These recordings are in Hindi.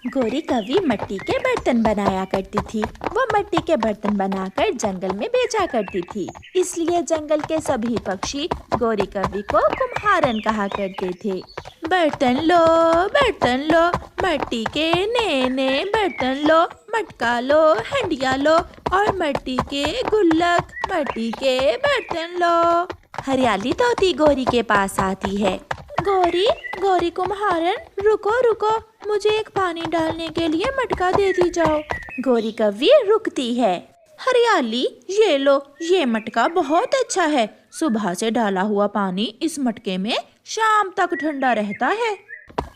गोरी कौवी मिट्टी के बर्तन बनाया करती थी। वो मिट्टी के बर्तन बनाकर जंगल में बेचा करती थी। इसलिए जंगल के सभी पक्षी गोरी कौवी को कुम्हारन कहा करते थे। बर्तन लो, मिट्टी के नए बर्तन लो, मटका लो, हंडिया लो और मिट्टी के गुल्लक, मिट्टी के बर्तन लो। हरियाली तोती गोरी के पास आती है। गोरी कुम्हारन, रुको, मुझे एक पानी डालने के लिए मटका देती जाओ। गोरी कौवी रुकती है। हरियाली, ये लो, ये मटका बहुत अच्छा है। सुबह से डाला हुआ पानी इस मटके में शाम तक ठंडा रहता है।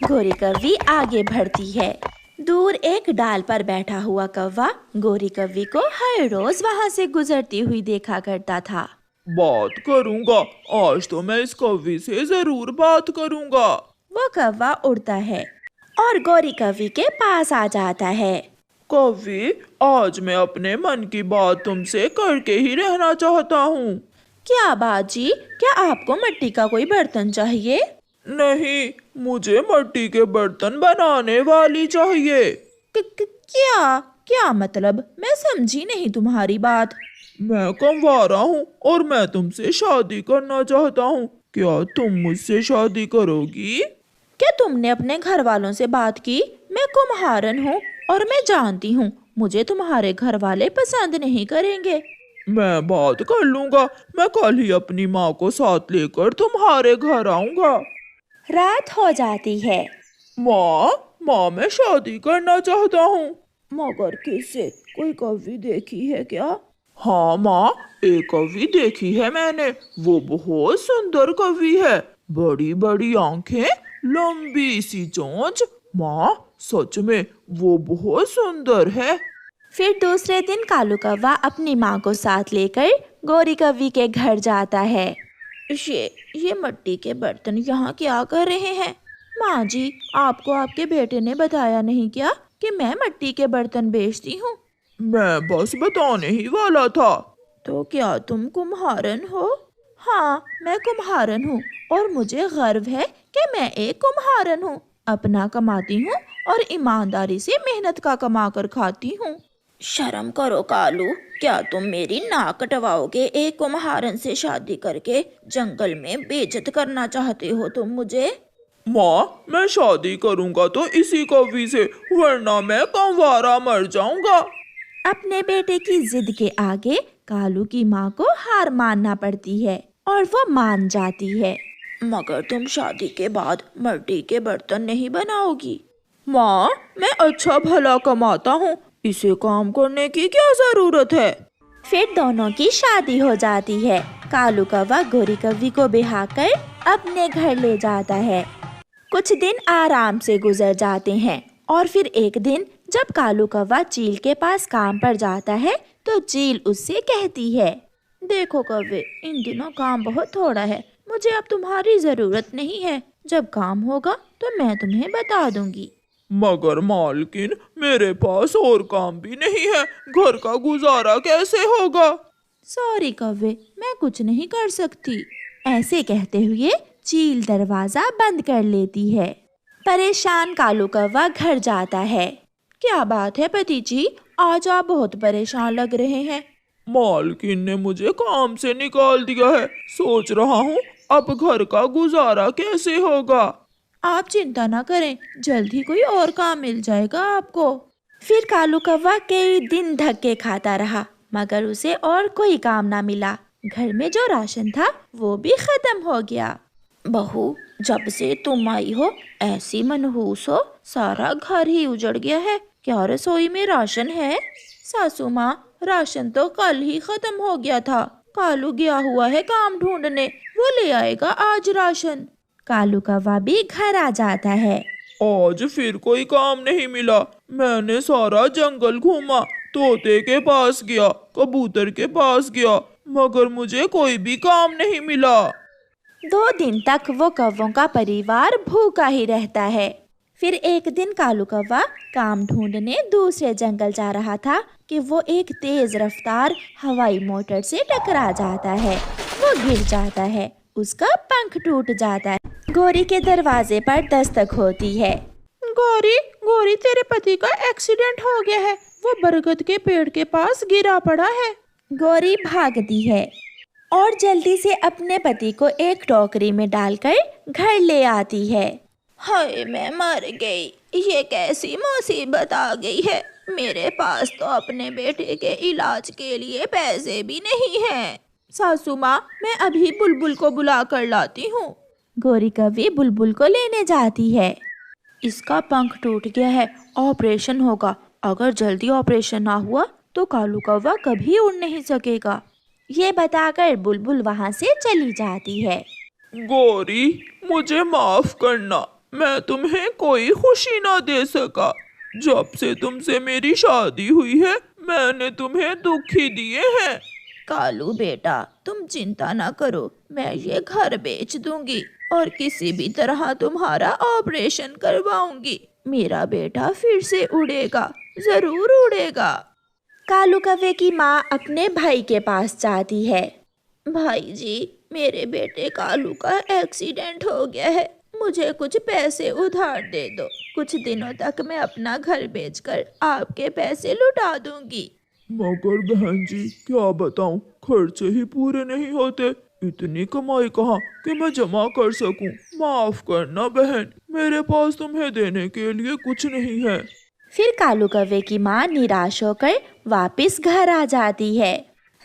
गोरी कौवी आगे बढ़ती है। दूर एक डाल पर बैठा हुआ कौवा गोरी कौवी को हर रोज वहाँ से गुजरती हुई देखा करता था। बात करूंगा, आज तो मैं इस कौवी से जरूर बात करूंगा। वो कौवा उड़ता है और गोरी कौवी के पास आ जाता है। कौवी, आज मैं अपने मन की बात तुमसे करके ही रहना चाहता हूँ। क्या बात जी, क्या आपको मिट्टी का कोई बर्तन चाहिए? नहीं, मुझे मिट्टी के बर्तन बनाने वाली चाहिए। क्या मतलब? मैं समझी नहीं तुम्हारी बात। मैं कंवारा हूँ और मैं तुमसे शादी करना चाहता हूँ। क्या तुम मुझसे शादी करोगी? क्या तुमने अपने घर वालों से बात की? मैं कुम्हारन हूँ और मैं जानती हूँ मुझे तुम्हारे घर वाले पसंद नहीं करेंगे। मैं बात कर लूंगा। मैं कल ही अपनी माँ को साथ लेकर तुम्हारे घर आऊंगा। रात हो जाती है। माँ, मैं शादी करना चाहता हूँ। मगर किससे? कोई कौवी देखी है क्या? हाँ माँ, एक कौवी देखी है मैंने। वो बहुत सुंदर कौवी है। बड़ी बड़ी आंखें, लंबी सी चोंच। माँ, सच में वो बहुत सुंदर है। फिर दूसरे दिन कालू कौवा अपनी माँ को साथ लेकर गोरी कौवी के घर जाता है। ये मिट्टी के बर्तन यहाँ क्या कर रहे हैं? माँ जी, आपको आपके बेटे ने बताया नहीं क्या कि मैं मिट्टी के बर्तन बेचती हूँ? मैं बस बताने ही वाला था। तो क्या तुम कुम्हारन हो? हाँ, मैं कुम्हारन हूँ और मुझे गर्व है कि मैं एक कुम्हारन हूँ। अपना कमाती हूँ और ईमानदारी से मेहनत का कमा कर खाती हूँ। शर्म करो कालू, क्या तुम मेरी नाक कटवाओगे? एक कुम्हारन से शादी करके जंगल में बेइज्जत करना चाहते हो तुम मुझे? माँ, मैं शादी करूँगा तो इसी कौवी से, वरना मैं कंवारा मर जाऊंगा। अपने बेटे की जिद के आगे कालू की माँ को हार मानना पड़ती है और वो मान जाती है। मगर तुम शादी के बाद मिट्टी के बर्तन नहीं बनाओगी? माँ, मैं अच्छा भला कमाता हूँ, इसे काम करने की क्या जरूरत है? फिर दोनों की शादी हो जाती है। कालू कौवा गोरी कौवी को ब्याह कर अपने घर ले जाता है। कुछ दिन आराम से गुजर जाते हैं और फिर एक दिन जब कालू कौवा चील के पास काम पर जाता है तो चील उससे कहती है, देखो कौवे, इन दिनों काम बहुत थोड़ा है, मुझे अब तुम्हारी जरूरत नहीं है। जब काम होगा तो मैं तुम्हें बता दूंगी। मगर मालकिन, मेरे पास और काम भी नहीं है, घर का गुजारा कैसे होगा? सॉरी कौवे, मैं कुछ नहीं कर सकती। ऐसे कहते हुए चील दरवाजा बंद कर लेती है। परेशान कालू कौवा घर जाता है। क्या बात है पति जी, आज आप बहुत परेशान लग रहे हैं। मालकिन ने मुझे काम से निकाल दिया है। सोच रहा हूँ अब घर का गुजारा कैसे होगा। आप चिंता न करें, जल्द ही कोई और काम मिल जाएगा आपको। फिर कालू कौवा कई दिन धक्के खाता रहा मगर उसे और कोई काम ना मिला। घर में जो राशन था वो भी खत्म हो गया। बहू, जब से तुम आई हो ऐसी मनहूस हो, सारा घर ही उजड़ गया है। क्या रसोई में राशन है? सासू माँ, राशन तो कल ही खत्म हो गया था। कालू गया हुआ है काम ढूंढने, वो ले आएगा आज राशन। कालू कौवा भी घर आ जाता है। आज फिर कोई काम नहीं मिला। मैंने सारा जंगल घूमा, तोते के पास गया, कबूतर के पास गया, मगर मुझे कोई भी काम नहीं मिला। 2 दिन तक वो कौवों का परिवार भूखा ही रहता है। फिर एक दिन कालू कौवा काम ढूंढने दूसरे जंगल जा रहा था कि वो एक तेज रफ्तार हवाई मोटर से टकरा जाता है। वो गिर जाता है, उसका पंख टूट जाता है। गोरी के दरवाजे पर दस्तक होती है। गौरी गौरी तेरे पति का एक्सीडेंट हो गया है, वो बरगद के पेड़ के पास गिरा पड़ा है। गौरी भागती है और जल्दी से अपने पति को एक टोकरी में डालकर घर ले आती है। हाय मैं मर गई, ये कैसी मुसीबत आ गई है। मेरे पास तो अपने बेटे के इलाज के लिए पैसे भी नहीं हैं। सासू माँ, मैं अभी बुलबुल को बुला कर लाती हूँ। गौरी कव्वे बुलबुल को लेने जाती है। इसका पंख टूट गया है, ऑपरेशन होगा। अगर जल्दी ऑपरेशन ना हुआ तो कालू कौवा कभी उड़ नहीं सकेगा। ये बताकर बुलबुल वहाँ से चली जाती है। गौरी, मुझे माफ करना, मैं तुम्हें कोई खुशी ना दे सका। जब से तुमसे मेरी शादी हुई है मैंने तुम्हें दुख ही दिए हैं। कालू बेटा, तुम चिंता ना करो, मैं ये घर बेच दूंगी और किसी भी तरह तुम्हारा ऑपरेशन करवाऊंगी। मेरा बेटा फिर से उड़ेगा, जरूर उड़ेगा। कालू कौवे की माँ अपने भाई के पास जाती है। भाई जी, मेरे बेटे कालू का एक्सीडेंट हो गया है, मुझे कुछ पैसे उधार दे दो। कुछ दिनों तक मैं अपना घर बेचकर आपके पैसे लुटा दूंगी। मगर बहन जी, क्या बताऊं, खर्चे ही पूरे नहीं होते। इतनी कमाई कहाँ कि मैं जमा कर सकूं। माफ करना बहन, मेरे पास तुम्हें देने के लिए कुछ नहीं है। फिर कालू कौवे की माँ निराश होकर वापस घर आ जाती है।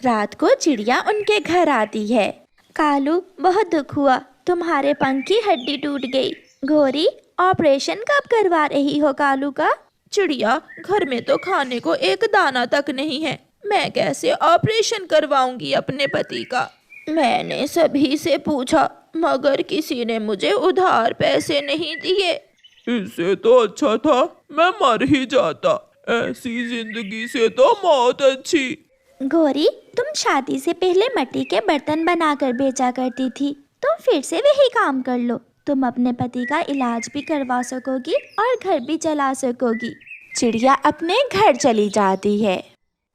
रात को चिड़िया उनके घर आती है। कालू, बहुत दुख हुआ, तुम्हारे पंख की हड्डी टूट गई। गौरी, ऑपरेशन कब करवा रही हो कालू का? चिड़िया, घर में तो खाने को एक दाना तक नहीं है, मैं कैसे ऑपरेशन करवाऊंगी अपने पति का? मैंने सभी से पूछा मगर किसी ने मुझे उधार पैसे नहीं दिए। इससे तो अच्छा था मैं मर ही जाता, ऐसी जिंदगी से तो मौत अच्छी। गौरी, तुम शादी से पहले मिट्टी के बर्तन बनाकर बेचा करती थी, तुम फिर से वही काम कर लो। तुम अपने पति का इलाज भी करवा सकोगी और घर भी चला सकोगी। चिड़िया अपने घर चली जाती है।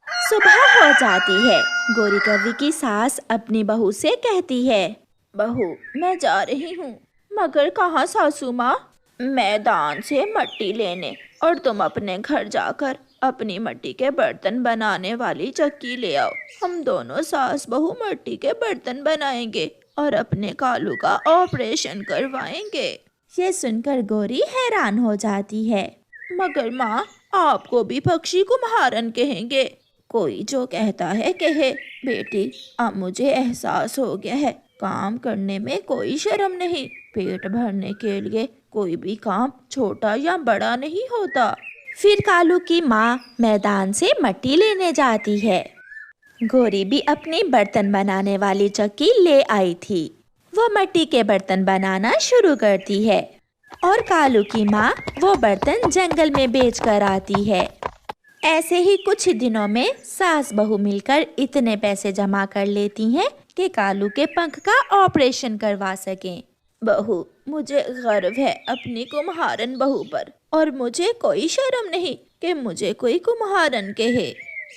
सुबह हो जाती है। गौरी कौवे की सास अपनी बहू से कहती है, बहू मैं जा रही हूँ। मगर कहाँ सासू माँ? मैदान से मिट्टी लेने, और तुम अपने घर जाकर अपनी मिट्टी के बर्तन बनाने वाली चक्की ले आओ। हम दोनों सास बहू मिट्टी के बर्तन बनाएंगे और अपने कालू का ऑपरेशन करवाएंगे। ये सुनकर गौरी हैरान हो जाती है। मगर माँ, आपको भी पक्षी कुम्हारन कहेंगे। कोई जो कहता है कहे। बेटी, अब मुझे एहसास हो गया है, काम करने में कोई शर्म नहीं। पेट भरने के लिए कोई भी काम छोटा या बड़ा नहीं होता। फिर कालू की माँ मैदान से मिट्टी लेने जाती है। गौरी भी अपनी बर्तन बनाने वाली चक्की ले आई थी। वो मिट्टी के बर्तन बनाना शुरू करती है और कालू की माँ वो बर्तन जंगल में बेच कर आती है। ऐसे ही कुछ दिनों में सास बहू मिलकर इतने पैसे जमा कर लेती हैं कि कालू के पंख का ऑपरेशन करवा सकें। बहू, मुझे गर्व है अपनी कुम्हारन बहू पर, और मुझे कोई शर्म नहीं कि मुझे कोई कुम्हारन कहे।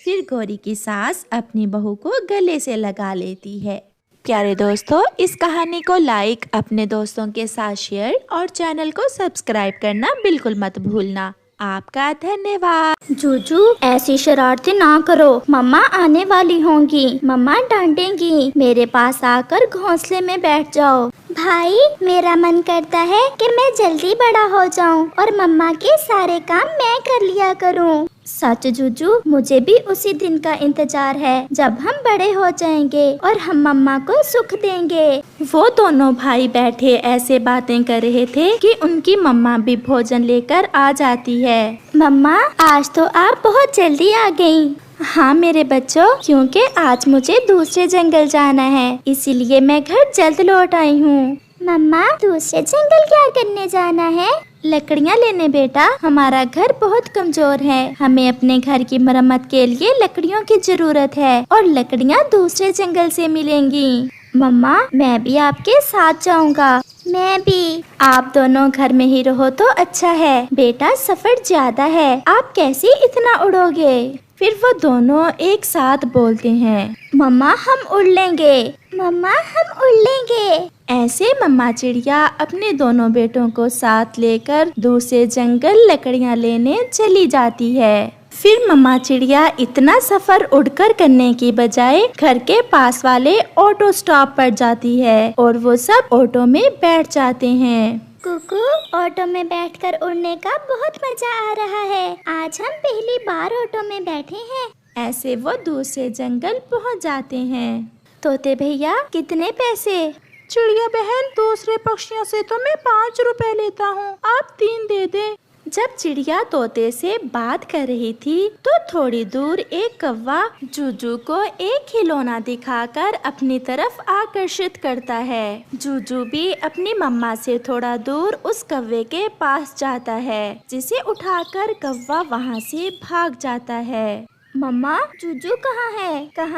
फिर गौरी की सास अपनी बहू को गले से लगा लेती है। प्यारे दोस्तों, इस कहानी को लाइक, अपने दोस्तों के साथ शेयर और चैनल को सब्सक्राइब करना बिल्कुल मत भूलना। आपका धन्यवाद। जूजू, ऐसी शरारतें ना करो, मम्मा आने वाली होंगी, मम्मा डांटेंगी। मेरे पास आकर घोंसले में बैठ जाओ। भाई, मेरा मन करता है कि मैं जल्दी बड़ा हो जाऊं और मम्मा के सारे काम मैं कर लिया करूं। सच जूजू, मुझे भी उसी दिन का इंतजार है जब हम बड़े हो जाएंगे और हम मम्मा को सुख देंगे। वो दोनों भाई बैठे ऐसे बातें कर रहे थे कि उनकी मम्मा भी भोजन लेकर आ जाती है। मम्मा, आज तो आप बहुत जल्दी आ गयी। हाँ मेरे बच्चों, क्योंकि आज मुझे दूसरे जंगल जाना है, इसीलिए मैं घर जल्द लौट आई हूँ। मम्मा, दूसरे जंगल क्या करने जाना है? लकड़ियाँ लेने बेटा, हमारा घर बहुत कमजोर है, हमें अपने घर की मरम्मत के लिए लकड़ियों की जरूरत है और लकड़ियाँ दूसरे जंगल से मिलेंगी। मम्मा, मैं भी आपके साथ जाऊंगा। मैं भी। आप दोनों घर में ही रहो तो अच्छा है। बेटा, सफर ज्यादा है, आप कैसे इतना उड़ोगे? फिर वो दोनों एक साथ बोलते हैं, मम्मा हम उड़ लेंगे। मम्मा हम उड़ लेंगे। ऐसे मम्मा चिड़िया अपने दोनों बेटों को साथ लेकर दूसरे जंगल लकड़ियाँ लेने चली जाती है। फिर मम्मा चिड़िया इतना सफर उड़कर करने की बजाय घर के पास वाले ऑटो स्टॉप पर जाती है और वो सब ऑटो में बैठ जाते हैं। कुकू, ऑटो में बैठकर उड़ने का बहुत मजा आ रहा है। आज हम पहली बार ऑटो में बैठे हैं। ऐसे वो दूसरे जंगल पहुंच जाते हैं। तोते भैया, कितने पैसे? चिड़िया बहन, दूसरे पक्षियों से तो मैं 5 रुपए लेता हूँ, आप 3 दे दे। जब चिड़िया तोते से बात कर रही थी तो थोड़ी दूर एक कौवा जूजू को एक खिलौना दिखाकर अपनी तरफ आकर्षित करता है। जूजू भी अपनी मम्मा से थोड़ा दूर उस कौवे के पास जाता है, जिसे उठाकर कौवा वहाँ से भाग जाता है। मम्मा, जूजू कहाँ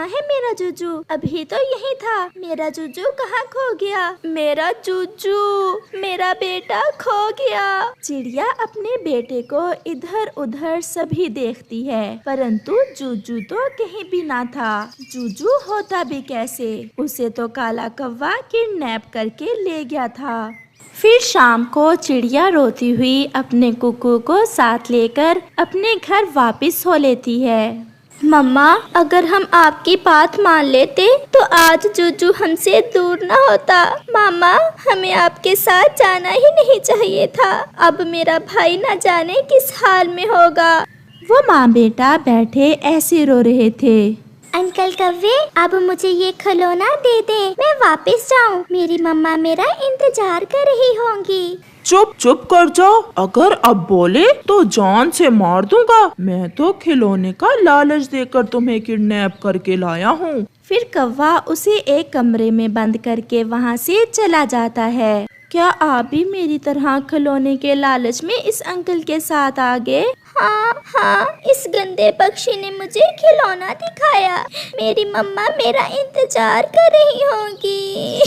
है मेरा जूजू? अभी तो यही था। मेरा जूजू कहाँ खो गया? मेरा जूजू, मेरा बेटा खो गया। चिड़िया अपने बेटे को इधर उधर सभी देखती है, परंतु जूजू तो कहीं भी ना था। जूजू होता भी कैसे? उसे तो काला कौवा किडनैप करके ले गया था। फिर शाम को चिड़िया रोती हुई अपने कुकू को साथ लेकर अपने घर वापस हो लेती है। मम्मा, अगर हम आपकी बात मान लेते तो आज जूजू हमसे दूर न होता। मामा, हमें आपके साथ जाना ही नहीं चाहिए था। अब मेरा भाई न जाने किस हाल में होगा। वो माँ बेटा बैठे ऐसे रो रहे थे। अंकल कव्वे, अब मुझे ये खिलौना दे दे, मैं वापस जाऊँ। मेरी मम्मा मेरा इंतजार कर रही होंगी। चुप कर जाओ, अगर अब बोले तो जान से मार दूंगा। मैं तो खिलौने का लालच देकर तुम्हें किडनैप करके लाया हूँ। फिर कौवा उसे एक कमरे में बंद करके वहाँ से चला जाता है। क्या आप भी मेरी तरह खिलौने के लालच में इस अंकल के साथ आ गए? हाँ, इस गंदे पक्षी ने मुझे खिलौना दिखाया। मेरी मम्मा मेरा इंतजार कर रही होंगी।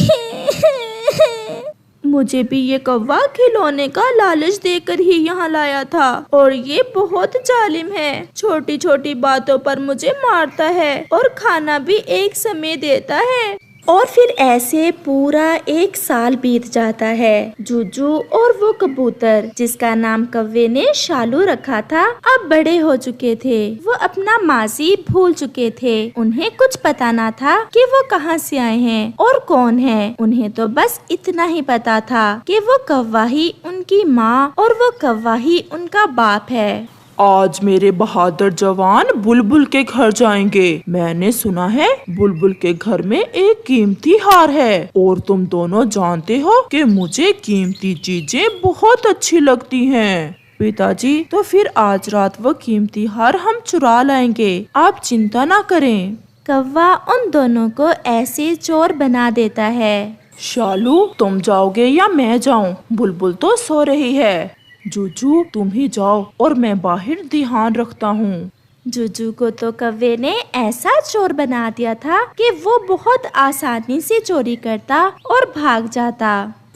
मुझे भी ये कौवा खिलौने का लालच देकर ही यहाँ लाया था और ये बहुत जालिम है। छोटी छोटी बातों पर मुझे मारता है और खाना भी एक समय देता है। और फिर ऐसे पूरा 1 साल बीत जाता है। जूजू और वो कबूतर, जिसका नाम कौवे ने शालू रखा था, अब बड़े हो चुके थे। वो अपना माजी भूल चुके थे। उन्हें कुछ पता ना था कि वो कहाँ से आए हैं और कौन है। उन्हें तो बस इतना ही पता था कि वो कौवा ही उनकी माँ और वो कौवा ही उनका बाप है। आज मेरे बहादुर जवान बुलबुल के घर जाएंगे। मैंने सुना है बुलबुल के घर में एक कीमती हार है और तुम दोनों जानते हो कि मुझे कीमती चीजें बहुत अच्छी लगती हैं। पिताजी, तो फिर आज रात वो कीमती हार हम चुरा लाएंगे, आप चिंता ना करें। कौवा उन दोनों को ऐसे चोर बना देता है। शालू, तुम जाओगे या मैं जाऊं? बुलबुल तो सो रही है। जूजू, तुम ही जाओ और मैं बाहर ध्यान रखता हूँ। जूजू को तो कौवे ने ऐसा चोर बना दिया था कि वो बहुत आसानी से चोरी करता और भाग जाता।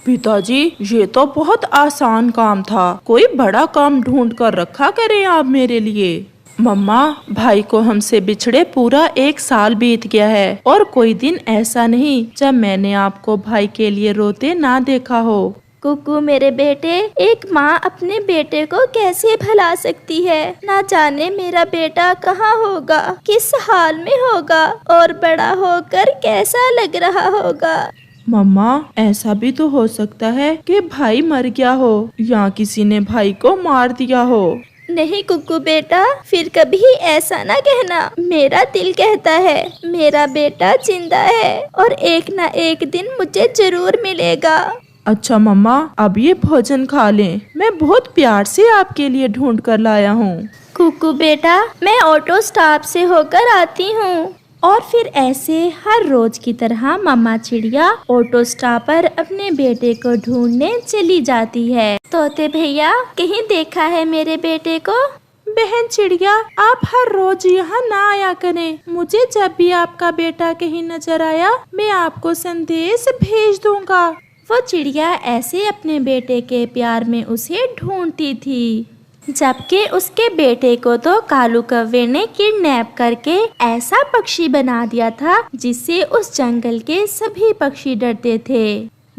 पिताजी, ये तो बहुत आसान काम था। कोई बड़ा काम ढूंढ कर रखा करें आप मेरे लिए। मम्मा, भाई को हमसे बिछड़े पूरा 1 साल बीत गया है और कोई दिन ऐसा नहीं जब मैंने आपको भाई के लिए रोते ना देखा हो। कुकू मेरे बेटे, एक माँ अपने बेटे को कैसे भुला सकती है? ना जाने मेरा बेटा कहाँ होगा, किस हाल में होगा और बड़ा होकर कैसा लग रहा होगा। मम्मा, ऐसा भी तो हो सकता है कि भाई मर गया हो या किसी ने भाई को मार दिया हो। नहीं कुकू बेटा, फिर कभी ऐसा ना कहना। मेरा दिल कहता है मेरा बेटा जिंदा है और एक ना एक दिन मुझे जरूर मिलेगा। अच्छा मम्मा, अब ये भोजन खा लें। मैं बहुत प्यार से आपके लिए ढूंढ कर लाया हूँ। कुकू बेटा, मैं ऑटो स्टॉप से होकर आती हूँ। और फिर ऐसे हर रोज की तरह मम्मा चिड़िया ऑटो स्टॉप पर अपने बेटे को ढूंढने चली जाती है। तोते भैया, कहीं देखा है मेरे बेटे को? बहन चिड़िया, आप हर रोज यहाँ ना आया करें। मुझे जब भी आपका बेटा कहीं नजर आया, मैं आपको संदेश भेज दूंगा। वो चिड़िया ऐसे अपने बेटे के प्यार में उसे ढूंढती थी, जबकि उसके बेटे को तो कालू कौवे ने किडनैप करके ऐसा पक्षी बना दिया था जिससे उस जंगल के सभी पक्षी डरते थे।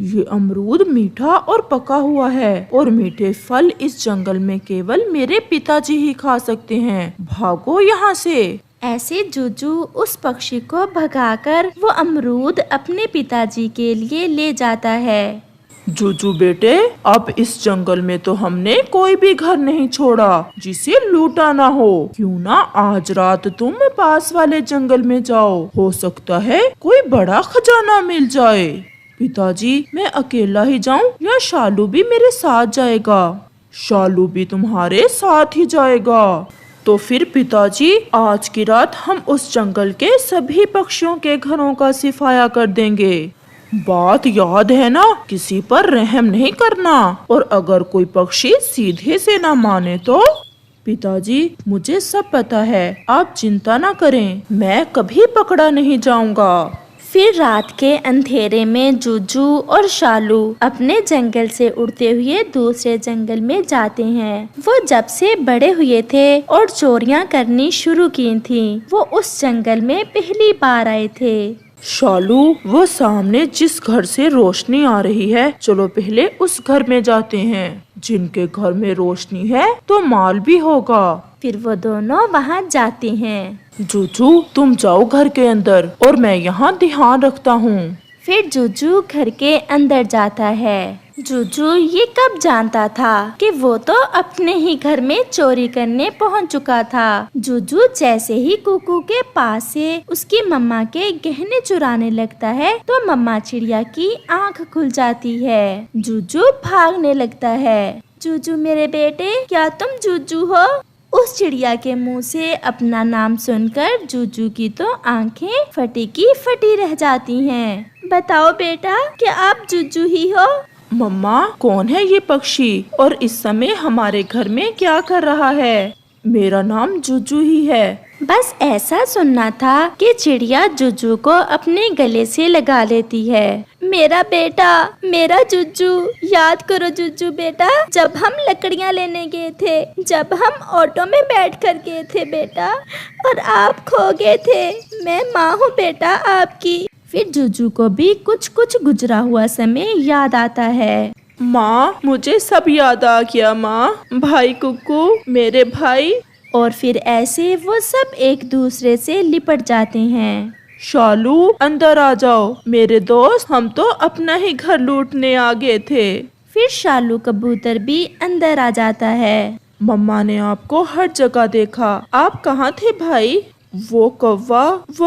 ये अमरूद मीठा और पका हुआ है और मीठे फल इस जंगल में केवल मेरे पिताजी ही खा सकते हैं। भागो यहाँ से। ऐसे जूजू उस पक्षी को भगाकर वो अमरूद अपने पिताजी के लिए ले जाता है। जूजू बेटे, अब इस जंगल में तो हमने कोई भी घर नहीं छोड़ा जिसे लूटा ना हो। क्यों ना आज रात तुम पास वाले जंगल में जाओ, हो सकता है कोई बड़ा खजाना मिल जाए। पिताजी, मैं अकेला ही जाऊं या शालू भी मेरे साथ जाएगा? शालू भी तुम्हारे साथ ही जाएगा। तो फिर पिताजी, आज की रात हम उस जंगल के सभी पक्षियों के घरों का सिफाया कर देंगे। बात याद है ना, किसी पर रहम नहीं करना, और अगर कोई पक्षी सीधे से ना माने तो? पिताजी, मुझे सब पता है, आप चिंता ना करें, मैं कभी पकड़ा नहीं जाऊंगा। फिर रात के अंधेरे में जूजू और शालू अपने जंगल से उड़ते हुए दूसरे जंगल में जाते हैं। वो जब से बड़े हुए थे और चोरियां करनी शुरू की थी, वो उस जंगल में पहली बार आए थे। शालू, वो सामने जिस घर से रोशनी आ रही है, चलो पहले उस घर में जाते हैं। जिनके घर में रोशनी है तो माल भी होगा। फिर वो दोनों वहाँ जाते हैं। जूजू, तुम जाओ घर के अंदर और मैं यहाँ ध्यान रखता हूँ। फिर जूजू घर के अंदर जाता है। जूजू ये कब जानता था कि वो तो अपने ही घर में चोरी करने पहुंच चुका था। जूजू जैसे ही कुकू के पास से उसकी मम्मा के गहने चुराने लगता है तो मम्मा चिड़िया की आंख खुल जाती है। जूजू भागने लगता है। जूजू मेरे बेटे, क्या तुम जूजू हो? उस चिड़िया के मुंह से अपना नाम सुनकर जूजू की तो आंखें फटी की फटी रह जाती हैं। बताओ बेटा, क्या आप जूजू ही हो? मम्मा, कौन है ये पक्षी और इस समय हमारे घर में क्या कर रहा है? मेरा नाम जूजू ही है। बस ऐसा सुनना था कि चिड़िया जूजू को अपने गले से लगा लेती है। मेरा बेटा, मेरा जूजू, याद करो जूजू बेटा, जब हम लकड़ियाँ लेने गए थे, जब हम ऑटो में बैठ कर गए थे बेटा, और आप खो गए थे। मैं माँ हूँ बेटा आपकी। फिर जूजू को भी कुछ कुछ गुजरा हुआ समय याद आता है। माँ, मुझे सब याद आ गया माँ। भाई कुकू, मेरे भाई। और फिर ऐसे वो सब एक दूसरे से लिपट जाते हैं। शालू, अंदर आ जाओ मेरे दोस्त, हम तो अपना ही घर लूटने आ गए थे। फिर शालू कबूतर भी अंदर आ जाता है। मम्मा ने आपको हर जगह देखा, आप कहाँ थे भाई? वो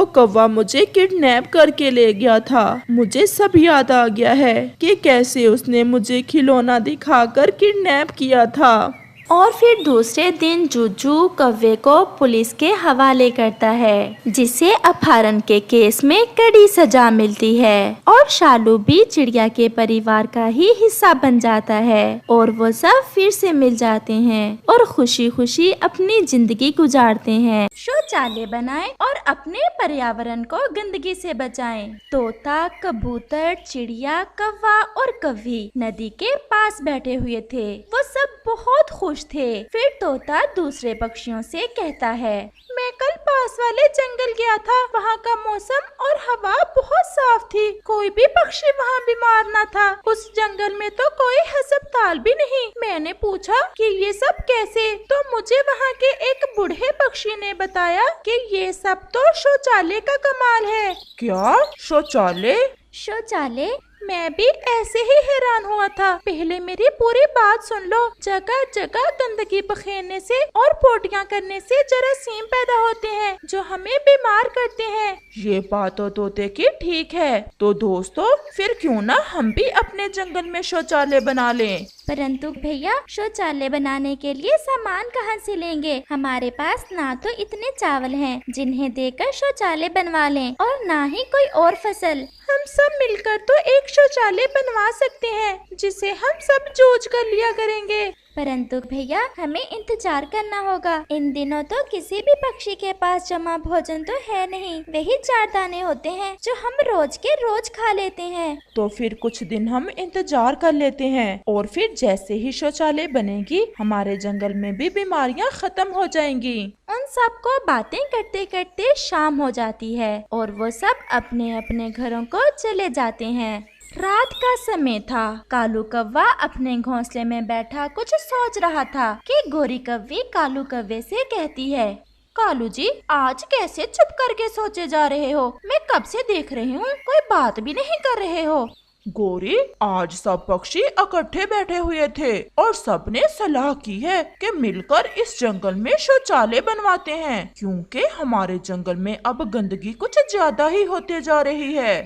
कौवा मुझे किडनैप करके ले गया था। मुझे सब याद आ गया है कि कैसे उसने मुझे खिलौना दिखाकर किडनैप किया था। और फिर दूसरे दिन जूजू कौवे को पुलिस के हवाले करता है, जिसे अपहरण के केस में कड़ी सजा मिलती है। और शालू भी चिड़िया के परिवार का ही हिस्सा बन जाता है और वो सब फिर से मिल जाते हैं और खुशी खुशी अपनी जिंदगी गुजारते हैं। शौचालय बनाएं और अपने पर्यावरण को गंदगी से बचाएं। तोता, कबूतर, चिड़िया, कौवा और कौवी नदी के पास बैठे हुए थे। वो सब बहुत खुश थे। फिर तोता दूसरे पक्षियों से कहता है, मैं कल पास वाले जंगल गया था, वहाँ का मौसम और हवा बहुत साफ थी, कोई भी पक्षी वहाँ बीमार न था। उस जंगल में तो कोई अस्पताल भी नहीं। मैंने पूछा कि ये सब कैसे, तो मुझे वहाँ के एक बूढ़े पक्षी ने बताया कि ये सब तो शौचालय का कमाल है। क्या शौचालय? शौचालय? मैं भी ऐसे ही हैरान हुआ था। पहले मेरी पूरी बात सुन लो। जगह जगह गंदगी बखेरने से और पोटियां करने से जरासीम पैदा होते हैं जो हमें बीमार करते हैं। ये बात तो तोते की ठीक है। तो दोस्तों, फिर क्यों ना हम भी अपने जंगल में शौचालय बना लें? परंतु भैया, शौचालय बनाने के लिए सामान कहाँ से लेंगे? हमारे पास ना तो इतने चावल हैं जिन्हें देकर शौचालय बनवा लें, और ना ही कोई और फसल। हम सब मिलकर तो एक शौचालय बनवा सकते हैं जिसे हम सब जूझ कर लिया करेंगे। परंतु भैया, हमें इंतजार करना होगा। इन दिनों तो किसी भी पक्षी के पास जमा भोजन तो है नहीं। वही 4 दाने होते हैं जो हम रोज के रोज खा लेते हैं। तो फिर कुछ दिन हम इंतजार कर लेते हैं और फिर जैसे ही शौचालय बनेगी, हमारे जंगल में भी बीमारियां खत्म हो जाएंगी। उन सबको बातें करते करते शाम हो जाती है और वो सब अपने अपने घरों को चले जाते हैं। रात का समय था। कालू कौवा अपने घोंसले में बैठा कुछ सोच रहा था कि गोरी कौवी कालू कौवे से कहती है, कालू जी आज कैसे चुप करके सोचे जा रहे हो? मैं कब से देख रही हूँ, कोई बात भी नहीं कर रहे हो। गोरी, आज सब पक्षी इकट्ठे बैठे हुए थे और सबने सलाह की है कि मिलकर इस जंगल में शौचालय बनवाते हैं, क्योंकि हमारे जंगल में अब गंदगी कुछ ज्यादा ही होते जा रही है।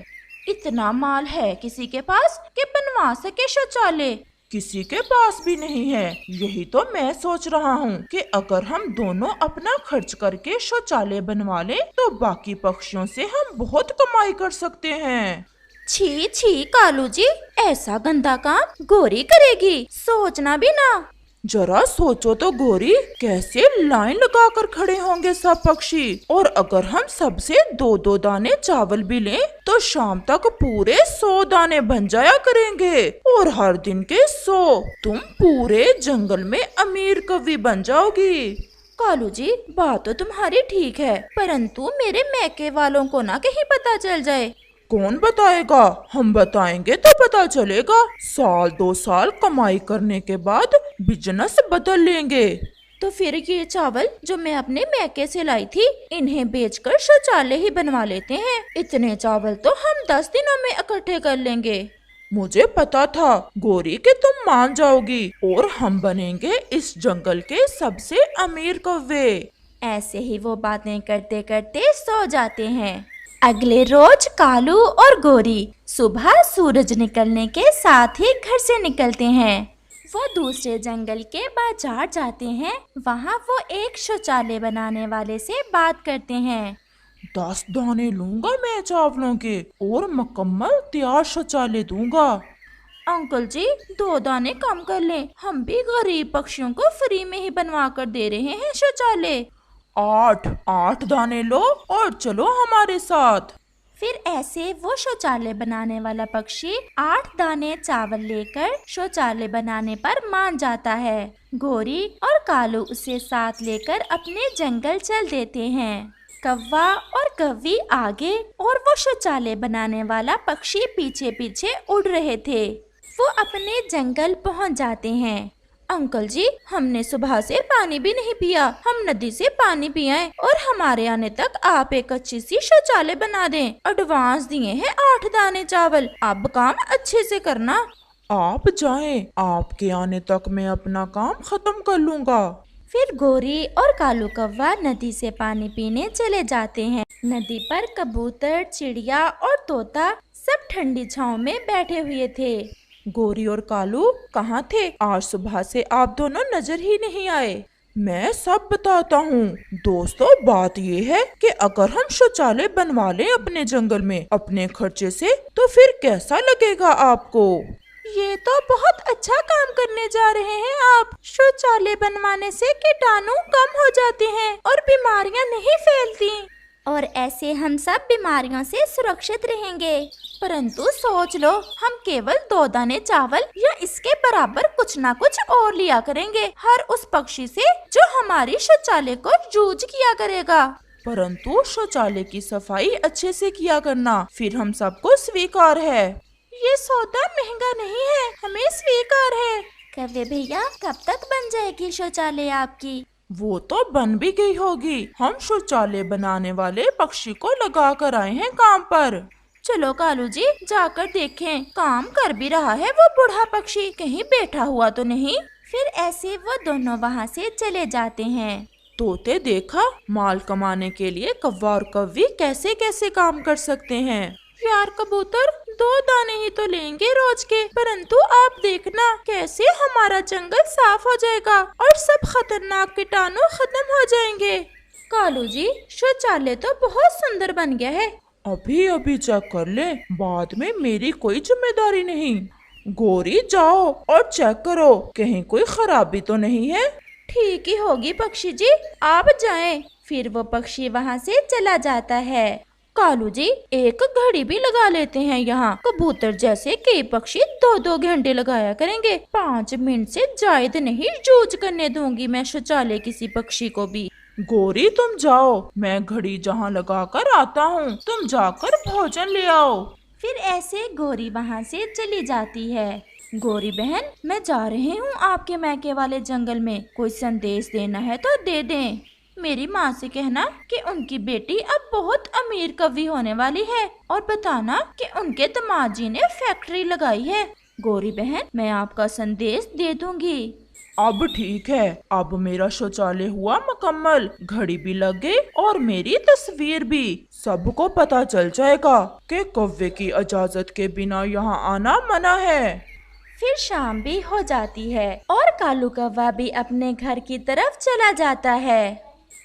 इतना माल है किसी के पास कि बनवा सके शौचालय? किसी के पास भी नहीं है। यही तो मैं सोच रहा हूँ कि अगर हम दोनों अपना खर्च करके शौचालय बनवा लें तो बाकी पक्षियों से हम बहुत कमाई कर सकते हैं। छी छी कालू जी, ऐसा गंदा काम गोरी करेगी? सोचना भी ना। जरा सोचो तो गोरी, कैसे लाइन लगाकर खड़े होंगे सब पक्षी, और अगर हम सबसे 2-2 दाने चावल भी लें तो शाम तक पूरे 100 दाने बन जाया करेंगे, और हर दिन के 100। तुम पूरे जंगल में अमीर कौवी बन जाओगी। कालू जी, बात तो तुम्हारी ठीक है, परंतु मेरे मैके वालों को ना कहीं पता चल जाए। कौन बताएगा? हम बताएंगे तो पता चलेगा। 1-2 साल कमाई करने के बाद बिजनेस बदल लेंगे। तो फिर ये चावल जो मैं अपने मैके से लाई थी, इन्हें बेचकर शौचालय ही बनवा लेते हैं। इतने चावल तो हम 10 दिनों में इकट्ठे कर लेंगे। मुझे पता था गोरी कि तुम मान जाओगी और हम बनेंगे इस जंगल के सबसे अमीर कौवे। ऐसे ही वो बातें करते करते सो जाते हैं। अगले रोज कालू और गोरी सुबह सूरज निकलने के साथ ही घर से निकलते हैं। वो दूसरे जंगल के बाजार जाते हैं। वहाँ वो एक शौचालय बनाने वाले से बात करते हैं। 10 दाने लूंगा मैं चावलों के और मुकम्मल तैयार शौचालय दूंगा। अंकल जी 2 दाने कम कर लें, हम भी गरीब पक्षियों को फ्री में ही बनवा कर दे रहे हैं शौचालय। 8 दाने लो और चलो हमारे साथ। फिर ऐसे वो शौचालय बनाने वाला पक्षी 8 दाने चावल लेकर शौचालय बनाने पर मान जाता है। गोरी और कालू उसे साथ लेकर अपने जंगल चल देते हैं। कौवा और कौवी आगे और वो शौचालय बनाने वाला पक्षी पीछे पीछे उड़ रहे थे। वो अपने जंगल पहुंच जाते हैं। अंकल जी, हमने सुबह से पानी भी नहीं पिया, हम नदी से पानी पियाएं और हमारे आने तक आप एक अच्छी सी शौचालय बना दें। एडवांस दिए हैं 8 दाने चावल, अब काम अच्छे से करना। आप जाएं, आपके आने तक मैं अपना काम खत्म कर लूंगा। फिर गोरी और कालू कौवा नदी से पानी पीने चले जाते हैं। नदी पर कबूतर, चिड़िया और तोता सब ठंडी छांव में बैठे हुए थे। गोरी और कालू कहाँ थे? आज सुबह से आप दोनों नजर ही नहीं आए। मैं सब बताता हूँ। दोस्तों, बात ये है कि अगर हम शौचालय बनवा लें अपने जंगल में अपने खर्चे से, तो फिर कैसा लगेगा आपको? ये तो बहुत अच्छा काम करने जा रहे हैं आप। शौचालय बनवाने से कीटाणु कम हो जाते हैं और बीमारियां नहीं फैलती, और ऐसे हम सब बीमारियों से सुरक्षित रहेंगे। परंतु सोच लो, हम केवल 2 दाने चावल या इसके बराबर कुछ ना कुछ और लिया करेंगे हर उस पक्षी से जो हमारी शौचालय को यूज किया करेगा। परंतु शौचालय की सफाई अच्छे से किया करना फिर हम सबको स्वीकार है। ये सौदा महंगा नहीं है, हमें स्वीकार है। कौवे भैया, कब तक बन जाएगी शौचालय आपकी? वो तो बन भी गई होगी। हम शौचालय बनाने वाले पक्षी को लगा कर आए हैं काम पर। चलो कालू जी, जाकर देखें, काम कर भी रहा है वो बूढ़ा पक्षी, कहीं बैठा हुआ तो नहीं। फिर ऐसे वो दोनों वहाँ से चले जाते हैं। तोते देखा, माल कमाने के लिए कौवा और कौवी कैसे कैसे काम कर सकते हैं। यार कबूतर, 2 दाने ही तो लेंगे रोज के, परंतु आप देखना कैसे हमारा जंगल साफ हो जाएगा और सब खतरनाक कीटाणु खत्म हो जाएंगे। कालू जी, शौचालय तो बहुत सुंदर बन गया है। अभी अभी चेक कर ले, बाद में मेरी कोई जिम्मेदारी नहीं। गोरी, जाओ और चेक करो, कहीं कोई खराबी तो नहीं है। ठीक ही होगी पक्षी जी, आप जाएं। फिर वो पक्षी वहाँ से चला जाता है। कालू जी, एक घड़ी भी लगा लेते हैं यहाँ। कबूतर जैसे कई पक्षी 2-2 घंटे लगाया करेंगे। 5 मिनट से ज्यादा नहीं यूज करने दूंगी मैं शौचालय किसी पक्षी को भी। गोरी, तुम जाओ, मैं घड़ी जहाँ लगा कर आता हूँ, तुम जाकर भोजन ले आओ। फिर ऐसे गौरी वहाँ से चली जाती है। गौरी बहन, मैं जा रही हूँ आपके मैके वाले जंगल में, कोई संदेश देना है तो दे दें। मेरी माँ से कहना कि उनकी बेटी अब बहुत अमीर कवि होने वाली है, और बताना कि उनके दामाद जी ने फैक्ट्री लगाई है। गौरी बहन, मैं आपका संदेश दे दूंगी। अब ठीक है, अब मेरा शौचालय हुआ मुकम्मल, घड़ी भी लग गई और मेरी तस्वीर भी। सबको पता चल जाएगा कि कौवे की इजाजत के बिना यहाँ आना मना है। फिर शाम भी हो जाती है और कालू कौवा भी अपने घर की तरफ चला जाता है।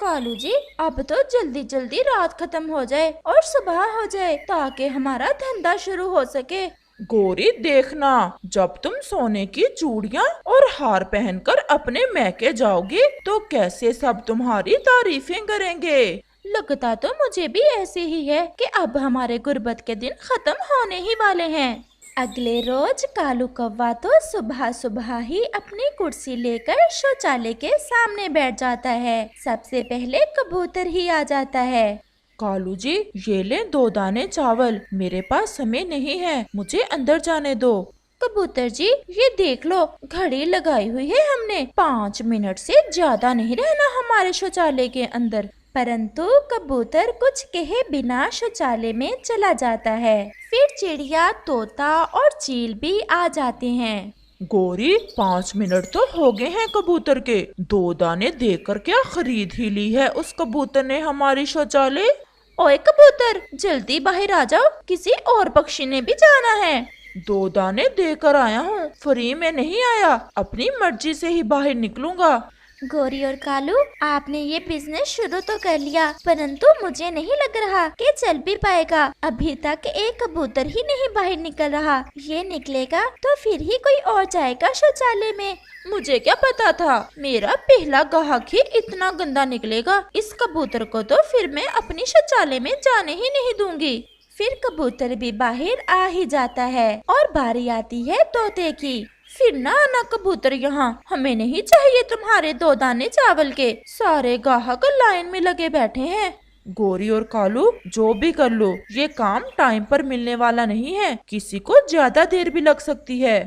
कालू जी, अब तो जल्दी जल्दी रात खत्म हो जाए और सुबह हो जाए ताकि हमारा धंधा शुरू हो सके। गौरी, देखना, जब तुम सोने की चूड़ियाँ और हार पहनकर अपने मैके जाओगी तो कैसे सब तुम्हारी तारीफें करेंगे। लगता तो मुझे भी ऐसे ही है कि अब हमारे गुर्बत के दिन खत्म होने ही वाले हैं। अगले रोज कालू कौवा तो सुबह सुबह ही अपनी कुर्सी लेकर शौचालय के सामने बैठ जाता है। सबसे पहले कबूतर ही आ जाता है। कालू जी, ये ले 2 दाने चावल, मेरे पास समय नहीं है, मुझे अंदर जाने दो। कबूतर जी, ये देख लो, घड़ी लगाई हुई है हमने, 5 मिनट से ज्यादा नहीं रहना हमारे शौचालय के अंदर। परंतु कबूतर कुछ कहे बिना शौचालय में चला जाता है। फिर चिड़िया, तोता और चील भी आ जाते हैं। गौरी, 5 मिनट तो हो गए हैं कबूतर के, 2 दाने देकर क्या खरीद ही ली है उस कबूतर ने हमारी शौचालय। ओए कबूतर, जल्दी बाहर आ जाओ, किसी और पक्षी ने भी जाना है। 2 दाने देकर आया हूँ, फ्री में नहीं आया, अपनी मर्जी से ही बाहर निकलूंगा। गौरी और कालू, आपने ये बिजनेस शुरू तो कर लिया, परंतु मुझे नहीं लग रहा कि चल भी पाएगा। अभी तक एक कबूतर ही नहीं बाहर निकल रहा, ये निकलेगा तो फिर ही कोई और जाएगा शौचालय में। मुझे क्या पता था मेरा पहला ग्राहक ही इतना गंदा निकलेगा। इस कबूतर को तो फिर मैं अपनी शौचालय में जाने ही नहीं दूंगी। फिर कबूतर भी बाहर आ ही जाता है और बारी आती है तोते की। फिर ना आना कबूतर यहाँ, हमें नहीं चाहिए तुम्हारे 2 दाने चावल के, सारे ग्राहक लाइन में लगे बैठे हैं। गौरी और कालू, जो भी कर लो, ये काम टाइम पर मिलने वाला नहीं है, किसी को ज्यादा देर भी लग सकती है।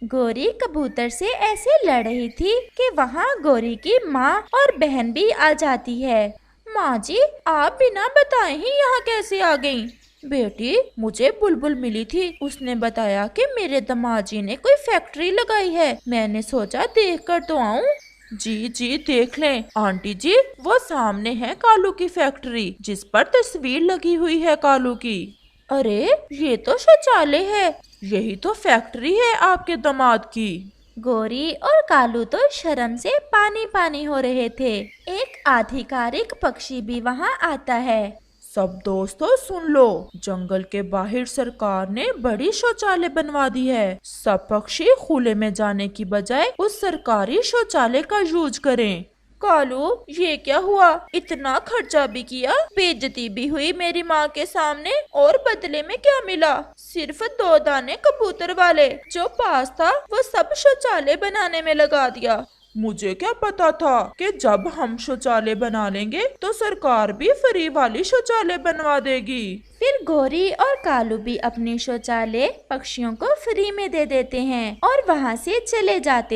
गौरी कबूतर से ऐसे लड़ रही थी कि वहाँ गौरी की माँ और बहन भी आ जाती है। माँ जी, आप बिना बताए ही यहाँ कैसे आ गयी? बेटी, मुझे बुलबुल मिली थी, उसने बताया कि मेरे दामाद जी ने कोई फैक्ट्री लगाई है, मैंने सोचा देख कर तो आऊँ। जी जी, देख लें आंटी जी, वो सामने है कालू की फैक्ट्री, जिस पर तस्वीर लगी हुई है कालू की। अरे, ये तो शौचालय है। यही तो फैक्ट्री है आपके दामाद की। गौरी और कालू तो शर्म से पानी पानी हो रहे थे। एक आधिकारिक पक्षी भी वहाँ आता है। सब दोस्तों सुन लो, जंगल के बाहर सरकार ने बड़ी शौचालय बनवा दी है। सब पक्षी खुले में जाने की बजाय उस सरकारी शौचालय का यूज करें। कालू, ये क्या हुआ? इतना खर्चा भी किया, बेइज्जती भी हुई मेरी माँ के सामने, और बदले में क्या मिला? सिर्फ 2 दाने कबूतर वाले, जो पास था वो सब शौचालय बनाने में लगा दिया। मुझे क्या पता था कि जब हम शौचालय बना लेंगे तो सरकार भी फ्री वाली शौचालय बनवा देगी। फिर गौरी और कालू भी अपनी शौचालय पक्षियों को फ्री में दे देते हैं और वहाँ से चले जाते हैं।